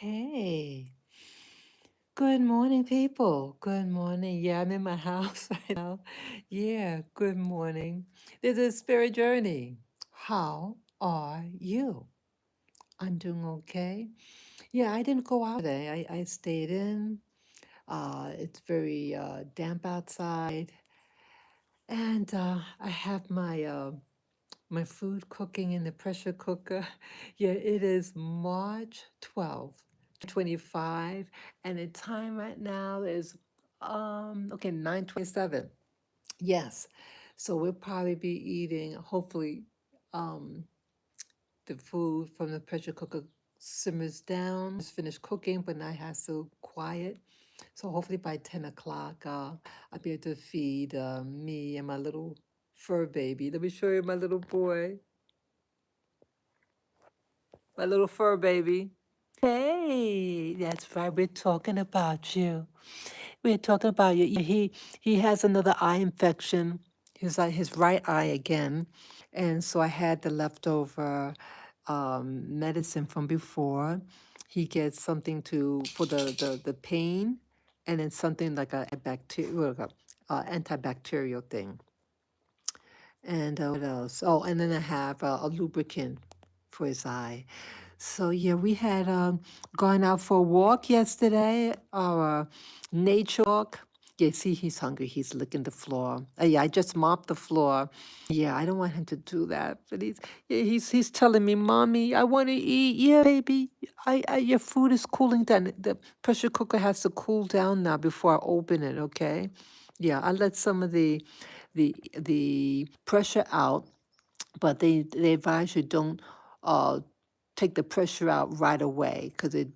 Hey, good morning, people. Good morning. Yeah, I'm in my house right now. Yeah, good morning. This is Spirit Journey. How are you? I'm doing okay. Yeah, I didn't go out today. I stayed in. It's very damp outside, and I have my food cooking in the pressure cooker. Yeah, it is March 12th, 2025, and the time right now is okay, 9:27. Yes. So we'll probably be eating, hopefully, um the food from the pressure cooker simmers down, just finished cooking, but now it has to quiet. So hopefully by 10 o'clock, I'll be able to feed me and my little fur baby. Let me show you my little boy. My little fur baby. Hey, that's right. We're talking about you. We're talking about you. He has another eye infection. His right eye again, and so I had the leftover medicine from before. He gets something to for the pain, and then something like a bacterial antibacterial thing. And what else? Oh, and then I have a lubricant for his eye. So yeah, we had gone out for a walk yesterday, our nature walk. Yeah, see, he's hungry. He's licking the floor. Yeah, I just mopped the floor. Yeah, I don't want him to do that, but he's telling me, "Mommy, I want to eat." Yeah, baby, your food is cooling down. The pressure cooker has to cool down now before I open it. Okay. Yeah, I let some of the pressure out, but they advise you don't uh, take the pressure out right away because it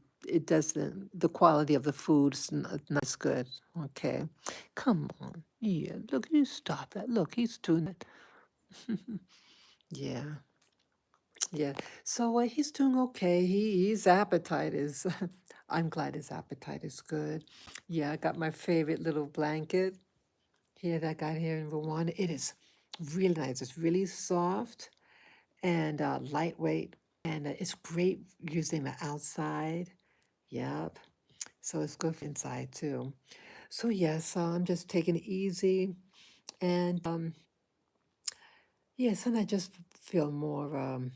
doesn't, the quality of the food is not as good. Okay, come on. Yeah, look, you stop that. Look, he's doing it. Yeah, yeah. So he's doing okay. His appetite is, I'm glad his appetite is good. Yeah, I got my favorite little blanket here that I got here in Rwanda. It is really nice. It's really soft and lightweight, and it's great using the outside. Yep. So it's good for inside too. So yes, I'm just taking it easy, and yeah, sometimes I just feel more what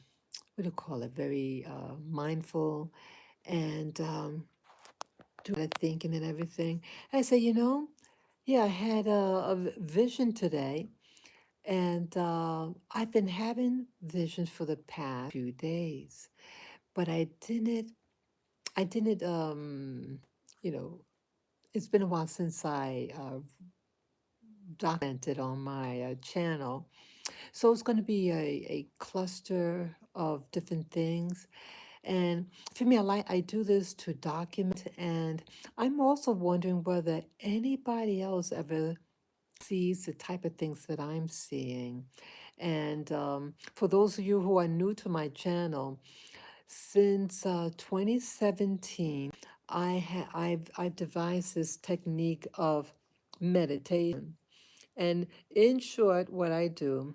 do you call it? Very mindful, and do the thinking and everything. I say, yeah, I had a vision today. And I've been having visions for the past few days, but I didn't, you know, it's been a while since I documented on my channel. So it's going to be a cluster of different things. And for me, I do this to document. And I'm also wondering whether anybody else ever sees the type of things that I'm seeing. And for those of you who are new to my channel, since 2017, I've devised this technique of meditation. And in short, what I do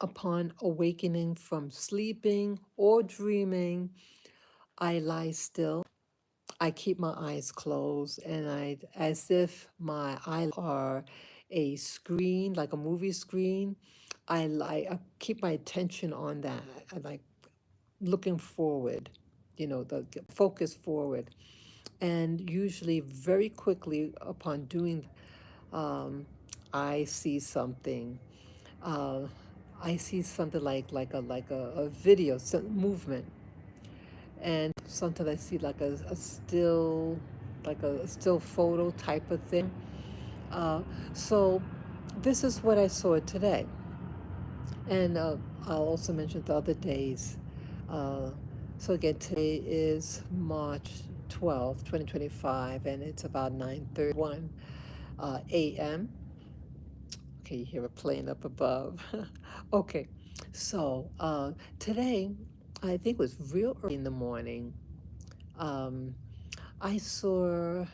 upon awakening from sleeping or dreaming, I lie still. I keep my eyes closed, and as if my eyes are a screen, like a movie screen. I keep my attention on that. I like looking forward, the focus forward. And usually, very quickly upon doing, um, I see something. Uh, I see something like a video, some movement, and sometimes I see like a still, like a still photo type of thing. Uh, so this is what I saw today, and I'll also mention the other days. Uh, so again, today is March 12th, 2025, and it's about 9:31 a.m. Okay, you hear a plane up above. Okay, so today, I think it was real early in the morning. Um, I saw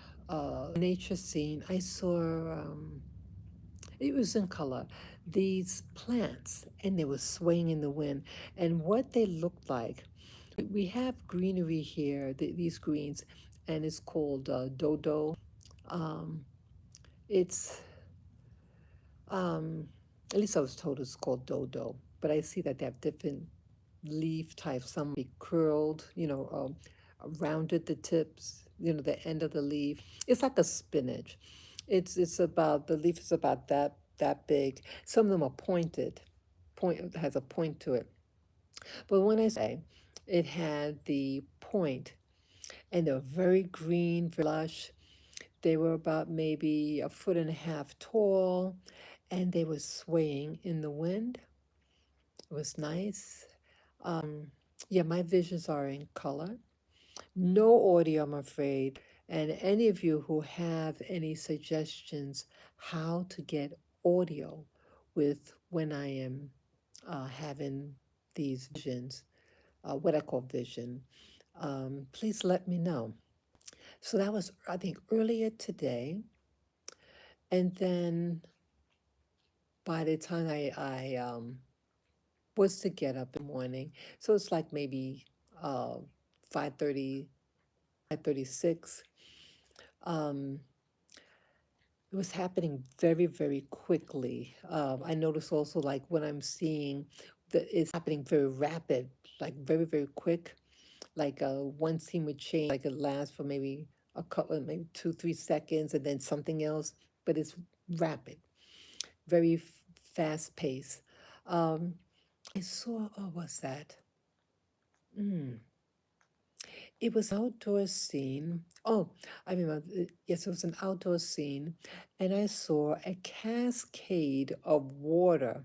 nature scene. I saw it was in color. These plants, and they were swaying in the wind. And what they looked like We have greenery here, these greens, and it's called dodo. Um, it's um, at least I was told it's called dodo, but I see that they have different leaf types. Some be curled, rounded the tips, the end of the leaf. It's like a spinach. It's about the leaf is about that big. Some of them are pointed, point has a point to it. But when I say it had the point, and they're very green, very lush. They were about maybe a foot and a half tall, and they were swaying in the wind. It was nice. Yeah, my visions are in color. No audio, I'm afraid. And any of you who have any suggestions how to get audio with when I am having these visions, what I call vision, please let me know. So that was, I think, earlier today. And then by the time I was to get up in the morning, so it's like maybe uh, 5:30, 5:36. Um, it was happening very, very quickly. I notice also like when I'm seeing that it's happening very rapid, like very, very quick. Like one scene would change, like it lasts for maybe a couple, maybe 2, 3 seconds, and then something else. But it's rapid, very fast pace. Um, I saw, oh, what's that? Mm, it was outdoor scene. Oh, I remember. Yes, it was an outdoor scene, and I saw a cascade of water.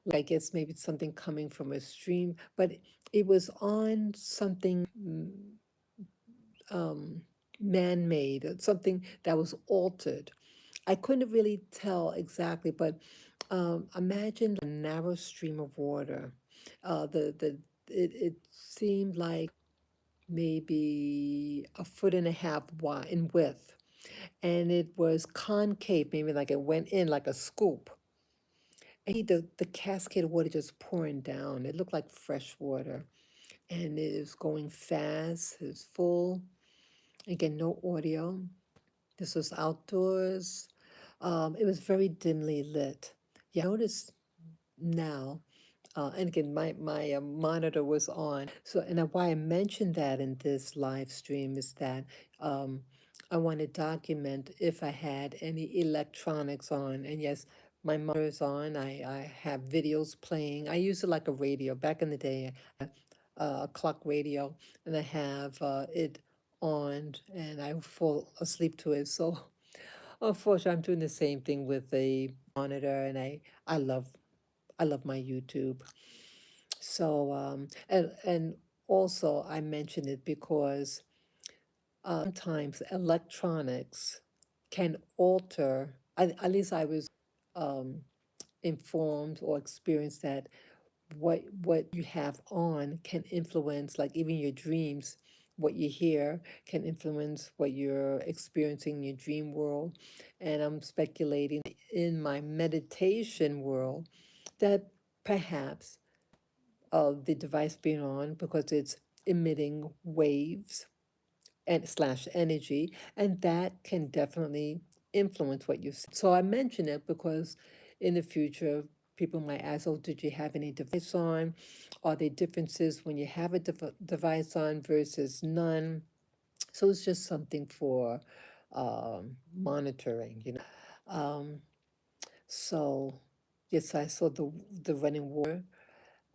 Like I guess maybe something coming from a stream, but it was on something um, man-made, something that was altered. I couldn't really tell exactly, but imagine a narrow stream of water. The it seemed like maybe a foot and a half wide in width, and it was concave, maybe like it went in like a scoop. And the cascade of water just pouring down. It looked like fresh water, and it is going fast. It's full. Again, no audio. This was outdoors. It was very dimly lit. Yeah, I noticed now, and again, my monitor was on. So, and why I mentioned that in this live stream is that um, I want to document if I had any electronics on. And yes, my monitor is on. I have videos playing. I use it like a radio. Back in the day, I had a clock radio, and I have it on, and I fall asleep to it. So, unfortunately, I'm doing the same thing with a monitor, and I love I love my YouTube. So, and also I mention it because sometimes electronics can alter. At least I was um, informed or experienced that what you have on can influence, like even your dreams. What you hear can influence what you're experiencing in your dream world. And I'm speculating in my meditation world that perhaps the device being on because it's emitting waves and slash energy, and that can definitely influence what you see. So I mention it because in the future, people might ask, "Oh, did you have any device on? Are there differences when you have a device on versus none?" So it's just something for monitoring. Um, so yes, I saw the running water,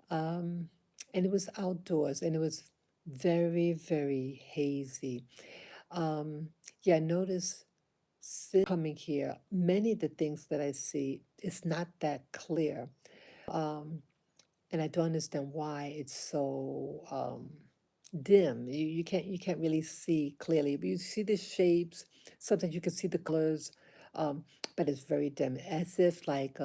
um, and it was outdoors, and it was very, very hazy. Yeah, notice since coming here, many of the things that I see is not that clear. And I don't understand why it's so dim. You can't really see clearly, but you see the shapes. Sometimes you can see the colors, um, but it's very dim, as if like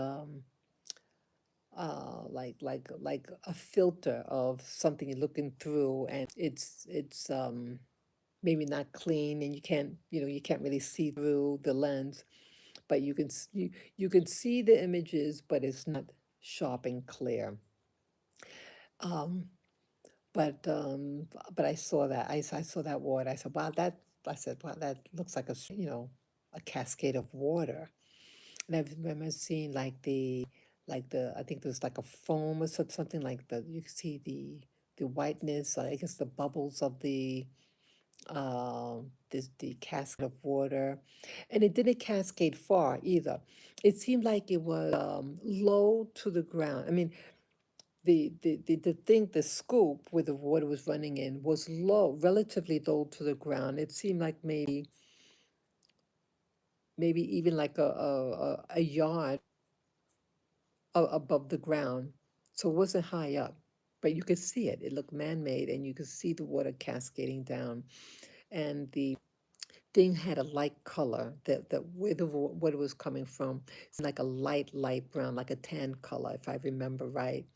a filter of something you're looking through, and it's maybe not clean, and you can't really see through the lens, but you can see the images, but it's not sharp and clear. um but I saw that. I saw that water. I said, wow, that I said, wow, that looks like a cascade of water. And I remember seeing like the I think there's like a foam or something like the you can see the whiteness, I guess the bubbles of the cascade of water, and it didn't cascade far either. It seemed like it was low to the ground. I mean, the scoop where the water was running in was low, relatively low to the ground. It seemed like maybe even like a yard above the ground. So it wasn't high up, but you could see it. It looked man-made, and you could see the water cascading down. And the thing had a light color that where the water was coming from, like a light brown, like a tan color, if I remember right.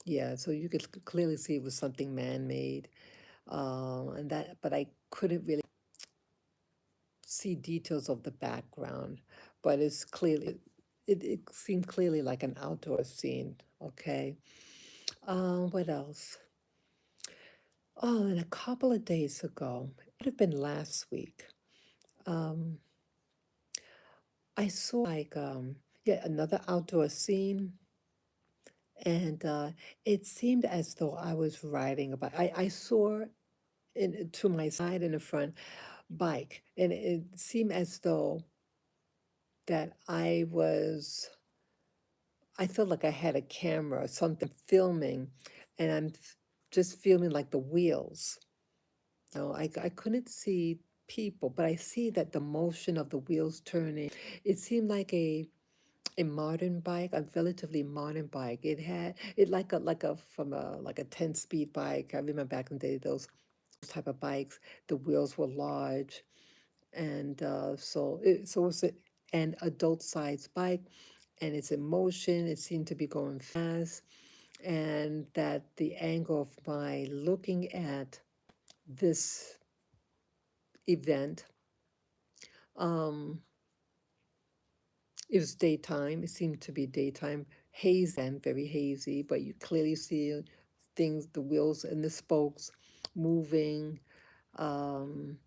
Yeah, so you could clearly see it was something man-made. And that, but I couldn't really see details of the background, but it's clearly, it seemed clearly like an outdoor scene. Okay. What else? Oh, and a couple of days ago, it would have been last week. Um, I saw yeah, another outdoor scene, and it seemed as though I was riding a bike. I saw to my side in the front bike, and it seemed as though that I felt like I had a camera or something filming, and just filming like the wheels. No, I couldn't see people, but I see that the motion of the wheels turning. It seemed like a modern bike, a relatively modern bike. It had it like a 10-speed bike. I remember back in the day those type of bikes. The wheels were large, and so it was an adult sized bike, and it's in motion. It seemed to be going fast, and that the angle of my looking at this event, um, it was daytime. It seemed to be daytime, hazy and very hazy, but you clearly see things, the wheels and the spokes moving. Um,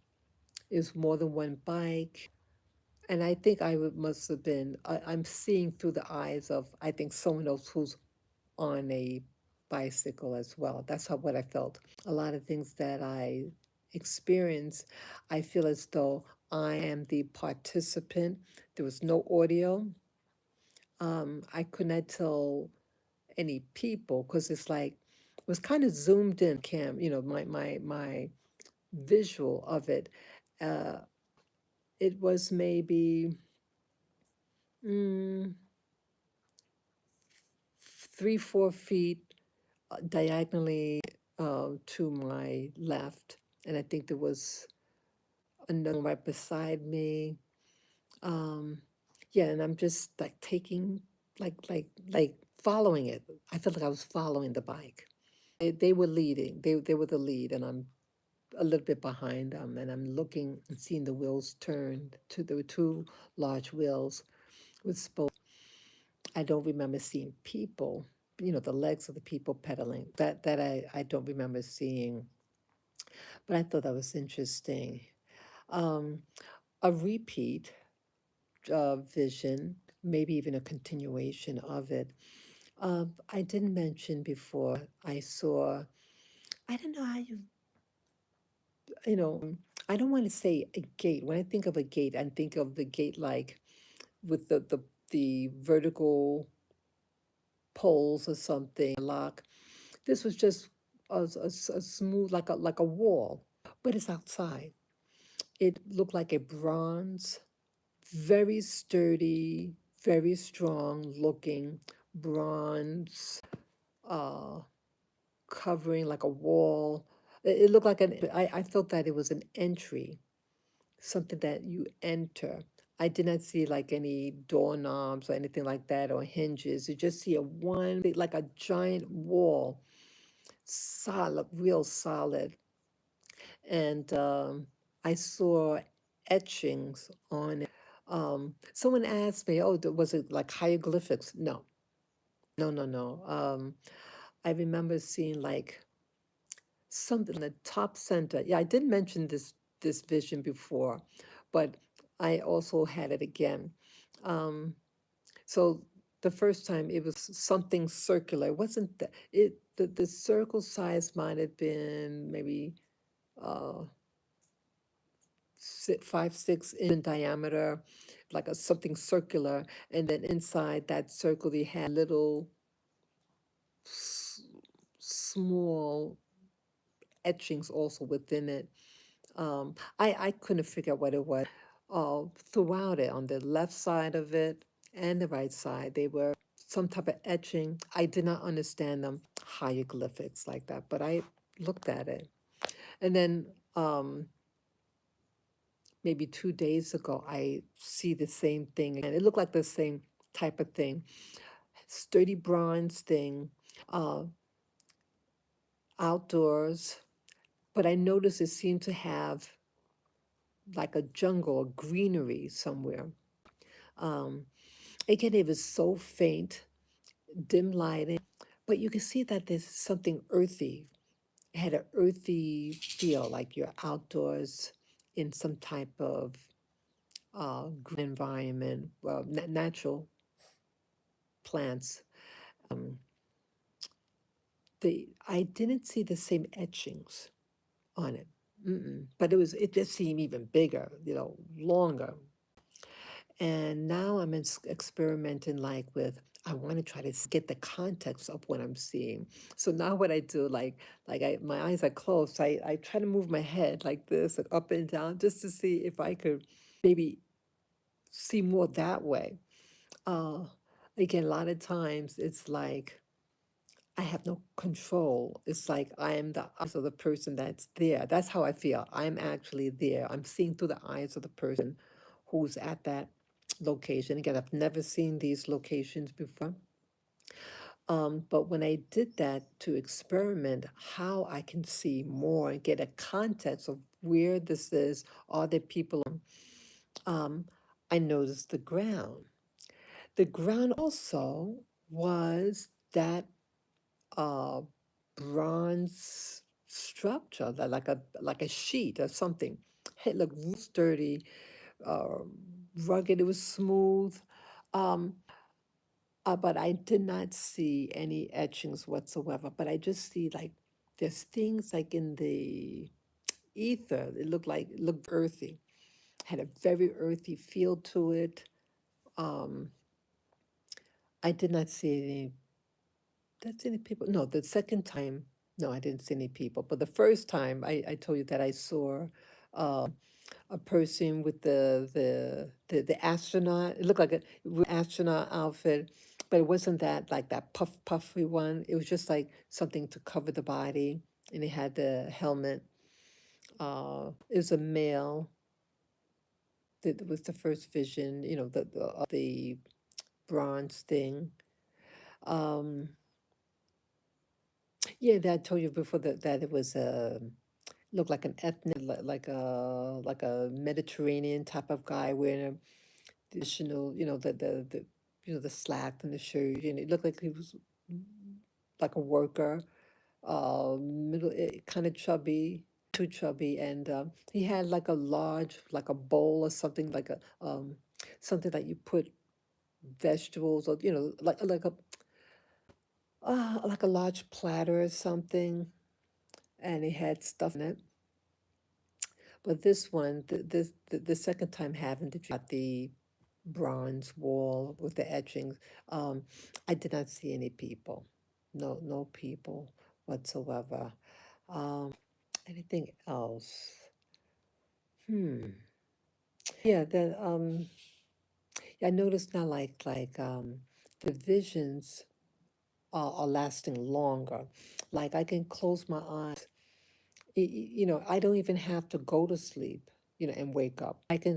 it was more than one bike. And I think must have been, I'm seeing through the eyes of, I think, someone else who's on a bicycle as well. That's what I felt. A lot of things that I experience, I feel as though I am the participant. There was no audio. I could not tell any people because it's like it was kind of zoomed in cam, my visual of it. Uh, it was maybe mm, 3, 4 feet diagonally to my left, and I think there was another one right beside me. Um, yeah, and I'm just like taking, like following it. I felt like I was following the bike. They were leading. They were the lead, and I'm a little bit behind them, and I'm looking and seeing the wheels turn. There were two large wheels with spokes. I don't remember seeing people. The legs of the people pedaling. That I don't remember seeing, but I thought that was interesting. Um, a repeat vision, maybe even a continuation of it. I didn't mention before, I saw, I don't know how I don't want to say a gate. When I think of a gate, I think of the gate like with the vertical poles or something, lock. This was just a smooth, like a wall, but it's outside. It looked like a bronze, very sturdy, very strong looking bronze uh, covering like a wall. It looked like I felt that it was an entry, something that you enter. I did not see like any doorknobs or anything like that or hinges. You just see a one big, like a giant wall, solid, real solid. And I saw etchings on it. Someone asked me, "Oh, was it like hieroglyphics?" No. I remember seeing like something in the top center. Yeah, I did mention this vision before, but I also had it again. Um, so the first time it was something circular. It wasn't that it the circle size might have been maybe uh 5, 6 inch in diameter, like a something circular, and then inside that circle they had little s- small etchings also within it. I couldn't figure out what it was. Throughout it, on the left side of it and the right side, they were some type of etching. I did not understand them, hieroglyphics like that, but I looked at it. And then maybe 2 days ago, I see the same thing again. It looked like the same type of thing, sturdy bronze thing, uh, outdoors. But I noticed it seemed to have like a jungle or greenery somewhere. Um, Again, it was so faint, dim lighting, but you can see that there's something earthy. It had an earthy feel, like you're outdoors in some type of green environment, well, natural plants. Um, I didn't see the same etchings on it, but it just seemed even bigger, longer. And now I'm experimenting like with, I want to try to get the context of what I'm seeing. So now what I do, my eyes are closed. I try to move my head like this, like up and down, just to see if I could maybe see more that way. Uh, Again, a lot of times it's like I have no control. It's like I am the eyes of the person that's there. That's how I feel. I'm actually there. I'm seeing through the eyes of the person who's at that location. Again, I've never seen these locations before. But when I did that to experiment how I can see more and get a context of where this is, are there people, um, I noticed the ground. The ground also was that uh, bronze structure, like a sheet or something. It looked real sturdy, uh, rugged. It was smooth, um, but I did not see any etchings whatsoever. But I just see like there's things like in the ether. It looked earthy. Had a very earthy feel to it. Um, I did not see any That's any people. No, the second time, no, I didn't see any people. But the first time, I told you that I saw a person with the astronaut. It looked like a astronaut outfit, but it wasn't that like that puffy one. It was just like something to cover the body, and it had the helmet. It was a male. That was the first vision. The bronze thing. Um, yeah, that I told you before that it was looked like an ethnic, like a Mediterranean type of guy wearing a traditional, the slack and the shirt, and it looked like he was like a worker, middle, kind of chubby, too chubby, and he had like a large, like a bowl or something, something that you put vegetables or like a large platter or something, and it had stuff in it. But this one, the second time having the bronze wall with the etchings, I did not see any people. No, no people whatsoever. Anything else? Hmm. Yeah, I noticed now the visions are lasting longer. Like I can close my eyes. I don't even have to go to sleep, and wake up. I can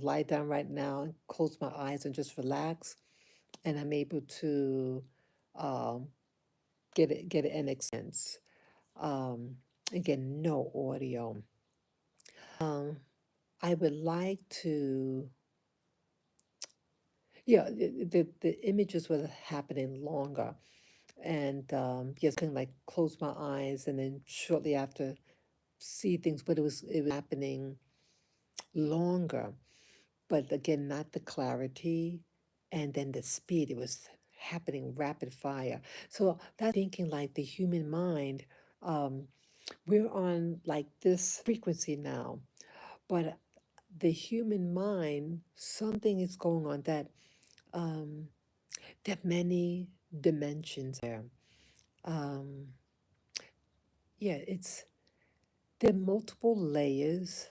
lie down right now and close my eyes and just relax, and I'm able to um, get an experience. Um, Again, no audio. Um, I would like to, yeah, the images were happening longer. And yes, I can like close my eyes and then shortly after see things, but it was happening longer. But again, not the clarity and then the speed. It was happening rapid fire. So that thinking like the human mind, um, we're on like this frequency now, but the human mind, something is going on that um, there are many dimensions there. Um, yeah, it's there are multiple layers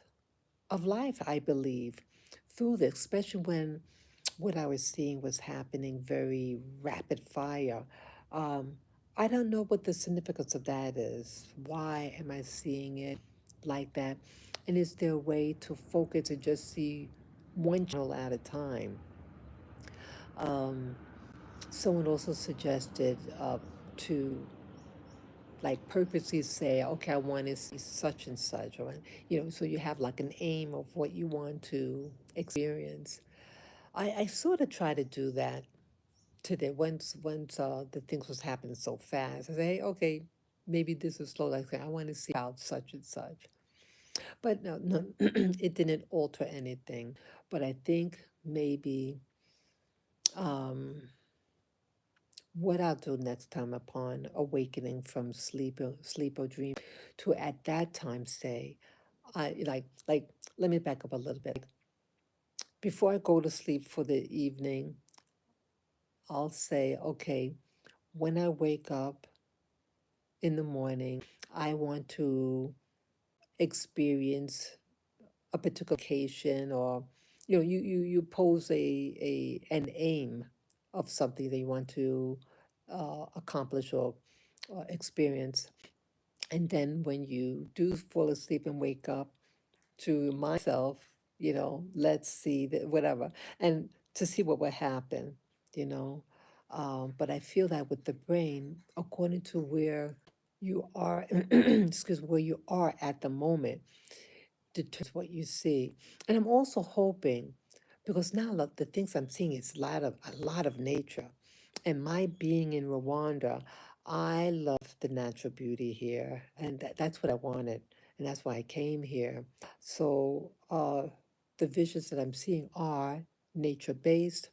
of life, I believe, through this, especially when what I was seeing was happening very rapid fire. Um, I don't know what the significance of that is. Why am I seeing it like that? And is there a way to focus and just see one channel at a time? Um, Someone also suggested to like purposely say, okay, I want to see such and such, or so you have like an aim of what you want to experience. I sort of try to do that today. Once the things was happening so fast, I say, hey, okay, maybe this is slow. Like I want to see out such and such, but no, no, it didn't alter anything. But I think maybe um, what I'll do next time upon awakening from sleep or dream, to at that time say, I like. Let me back up a little bit. Before I go to sleep for the evening, I'll say, okay, when I wake up in the morning, I want to experience a particular occasion, or you pose a an aim of something that you want to accomplish or experience. And then when you do fall asleep and wake up, to myself, let's see that whatever, and to see what will happen, you know. But I feel that with the brain, according to where you are, excuse, where you are at the moment, determines what you see. And I'm also hoping, because now look, the things I'm seeing is a lot of nature. And my being in Rwanda, I love the natural beauty here, and that's what I wanted, and that's why I came here. So the visions that I'm seeing are nature based.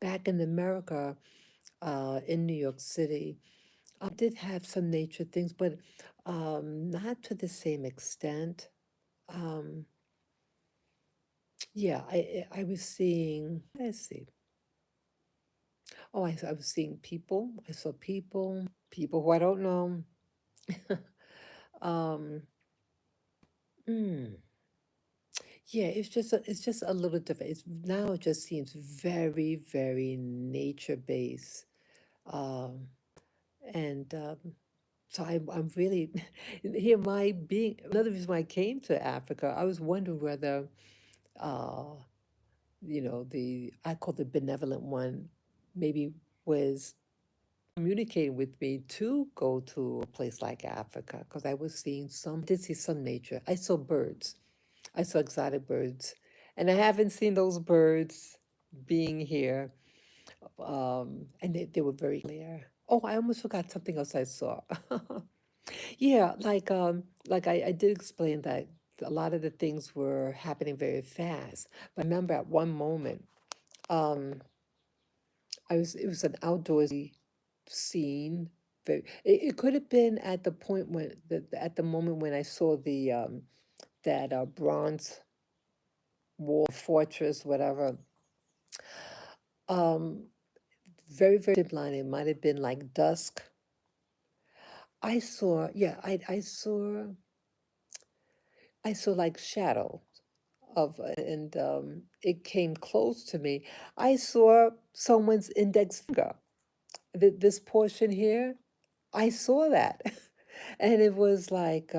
Back in America, in New York City, I did have some nature things, but not to the same extent. Um, yeah, I was seeing. Let's see. Oh, I was seeing people. I saw people who I don't know. Um, mm, yeah, it's just a little different. It's now it just seems very, very nature based. Um, and so I'm really here. My being another reason why I came to Africa, I was wondering whether uh, the I call the benevolent one maybe was communicating with me to go to a place like Africa, because I was seeing did see some nature. I saw birds. I saw exotic birds, and I haven't seen those birds being here. And they were very clear. Oh, I almost forgot something else I saw. Yeah, like I did explain that a lot of the things were happening very fast. But I remember at one moment, um, it was an outdoorsy scene. It could have been at the point at the moment when I saw the that bronze wall fortress, whatever. Um, very, very dim line. It might have been like dusk. I saw, yeah, I saw like shadow of, and it came close to me. I saw someone's index finger. This portion here, I saw that, and it was like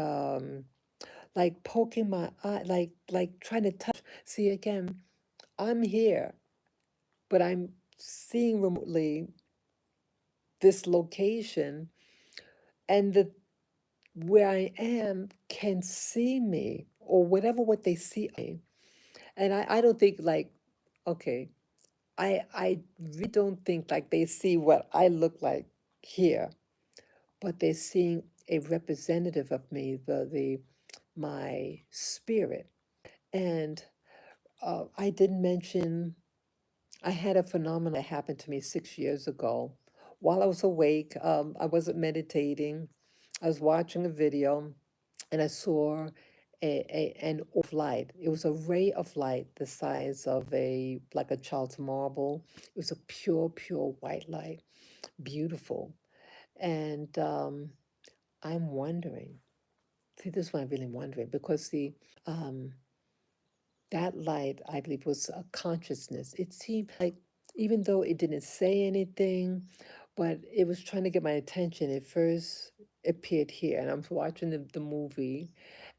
poking my eye, like trying to touch. See again, I'm here, but I'm seeing remotely this location, and the where I am can see me or whatever what they see me. And I don't think like, okay, I really don't think like they see what I look like. here, but they're seeing a representative of me, the my spirit. And I didn't mention I had a phenomenon that happened to me 6 years ago. While I was awake, I wasn't meditating. I was watching a video and I saw an light. It was a ray of light the size of a like a child's marble. It was a pure, pure white light, beautiful. And I'm wondering. See, this is what I'm really wondering because um, that light, I believe, was a consciousness. It seemed like, even though it didn't say anything, but it was trying to get my attention. It first appeared here, and I'm watching the movie,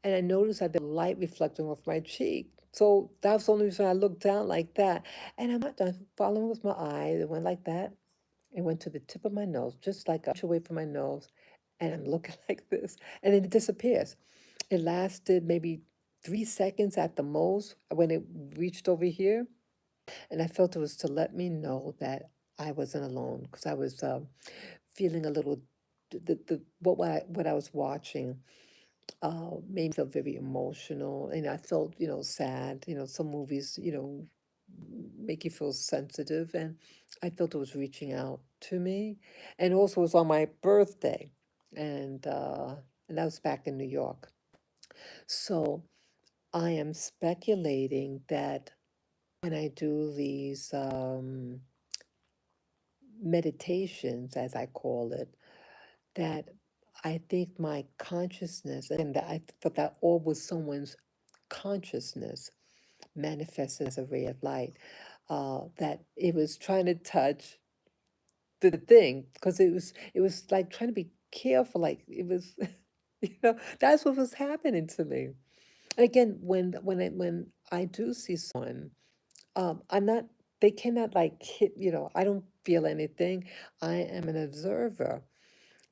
and I noticed that there was light reflecting off my cheek. So that's the only reason I looked down like that. And I'm following with my eye. It went like that. It went to the tip of my nose, just like an inch away from my nose. And I'm looking like this. And then it disappears. It lasted maybe 3 seconds at the most when it reached over here. And I felt it was to let me know that I wasn't alone because I was feeling a little, what I was watching made me feel very emotional. And I felt, sad. Some movies, make you feel sensitive. And I felt it was reaching out to me. And also, it was on my birthday. And that was back in New York. So I am speculating that when I do these meditations, as I call it, that I think my consciousness, and that I thought that all was someone's consciousness manifested as a ray of light, that it was trying to touch the thing because it was like trying to be careful, like it was, that's what was happening to me. And again, when I do see someone, I'm not, they cannot like hit, I don't feel anything. I am an observer,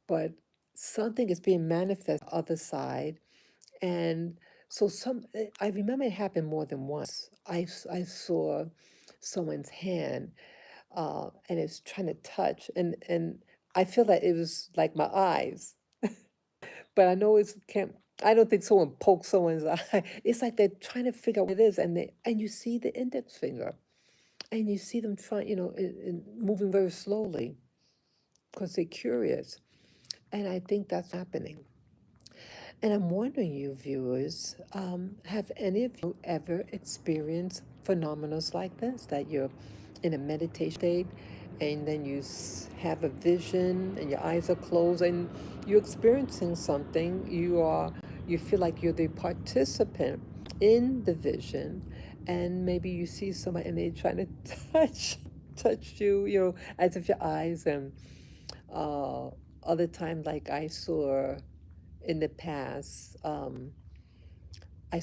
but something is being manifest on the other side. And so I remember it happened more than once. I saw someone's hand, and it's trying to touch, and I feel that it was like my eyes, but I know it's can't. I don't think someone poked someone's eye. It's like they're trying to figure out what it is, and you see the index finger, and you see them trying, moving very slowly because they're curious, and I think that's happening. And I'm wondering, you viewers, have any of you ever experienced phenomena like this? That you're in a meditation state and then you have a vision and your eyes are closed and you're experiencing something. You feel like you're the participant in the vision, and maybe you see somebody and they're trying to touch you, as if your eyes and uh, other time like I saw in the past, I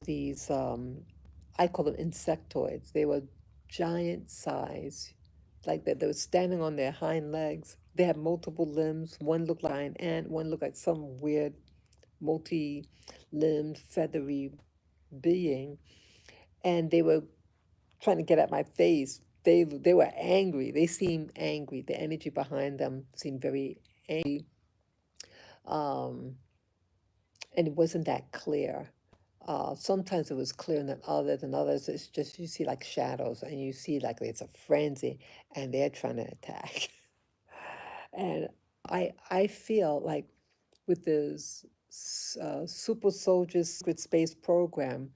these, I call them insectoids. They were giant size, like that. They were standing on their hind legs. They had multiple limbs. One looked like an ant. One looked like some weird multi-limbed feathery being. And they were trying to get at my face. They were angry. They seemed angry. The energy behind them seemed very angry. Um, and it wasn't that clear. Sometimes it was clearer than others, and others it's just you see like shadows, and you see like it's a frenzy, and they're trying to attack. And I feel like with this super soldiers secret space program,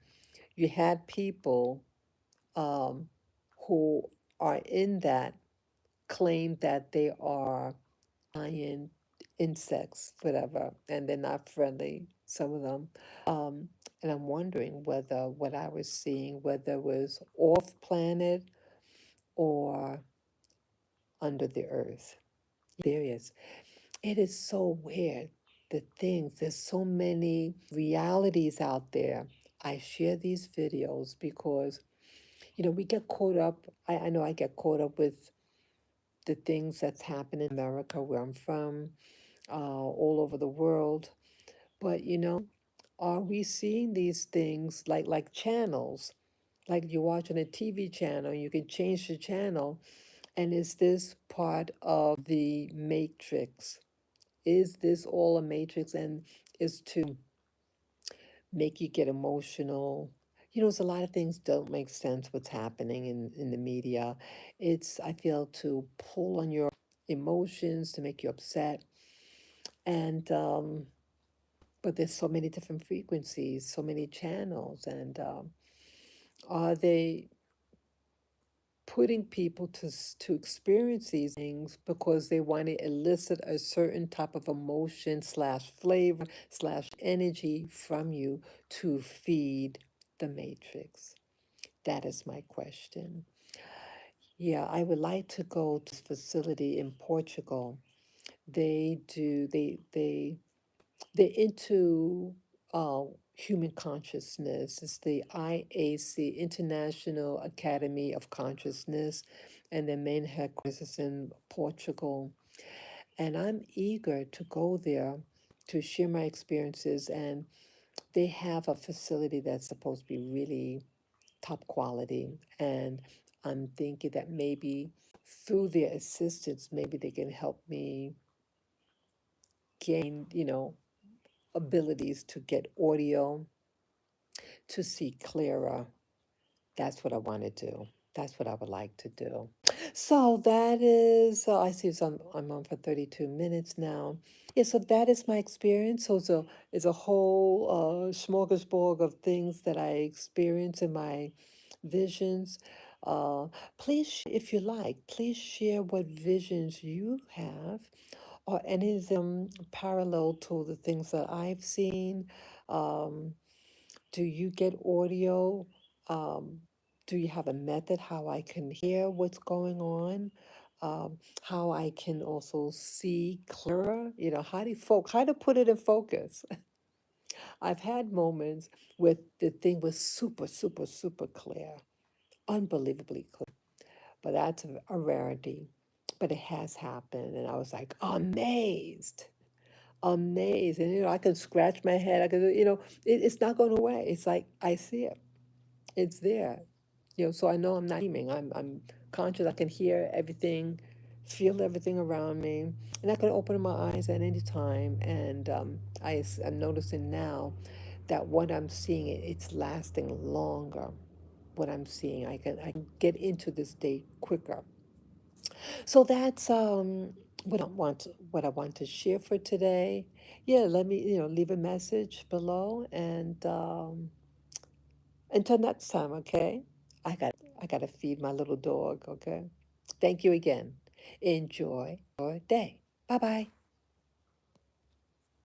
you had people um, who are in that claim that they are giant insects, whatever, and they're not friendly, some of them. And I'm wondering whether what I was seeing, whether it was off planet or under the earth. Serious. It is so weird. The things, there's so many realities out there. I share these videos because, we get caught up. I know I get caught up with the things that's happening in America, where I'm from, all over the world. But are we seeing these things like channels? Like you're watching a TV channel, you can change the channel, and is this part of the matrix? is this all a matrix and is to make you get emotional? There's a lot of things don't make sense what's happening in the media. It's, I feel, to pull on your emotions to make you upset. And but there's so many different frequencies, so many channels, and are they putting people to experience these things because they want to elicit a certain type of emotion slash flavor slash energy from you to feed the matrix? That is my question. Yeah, I would like to go to this facility in Portugal. They're into uh, human consciousness. It's the IAC, International Academy of Consciousness, and their main headquarters is in Portugal. And I'm eager to go there to share my experiences. And they have a facility that's supposed to be really top quality. And I'm thinking that maybe through their assistance, maybe they can help me gain, abilities to get audio, to see clearer. That's what I want to do. That's what I would like to do. So that is, I see I'm on for 32 minutes now. Yeah, so that is my experience. So it's a whole smorgasbord of things that I experience in my visions. Uh, Please, if you like, please share what visions you have or any of them parallel to the things that I've seen. Um, do you get audio? Um, do you have a method how I can hear what's going on? How I can also see clearer? How to put it in focus. I've had moments where the thing was super, super, super clear, unbelievably clear. But that's a rarity. But it has happened, and I was like amazed, amazed. And I can scratch my head. I can, it's not going away. It's like I see it. It's there. So I know I'm not dreaming. I'm conscious. I can hear everything, feel everything around me, and I can open my eyes at any time. And I'm noticing now that what I'm seeing, it's lasting longer. What I'm seeing, I can get into this day quicker. So that's what I want to share for today. Yeah, let me leave a message below, and until next time, okay? I got to feed my little dog, okay? Thank you again. Enjoy your day. Bye bye.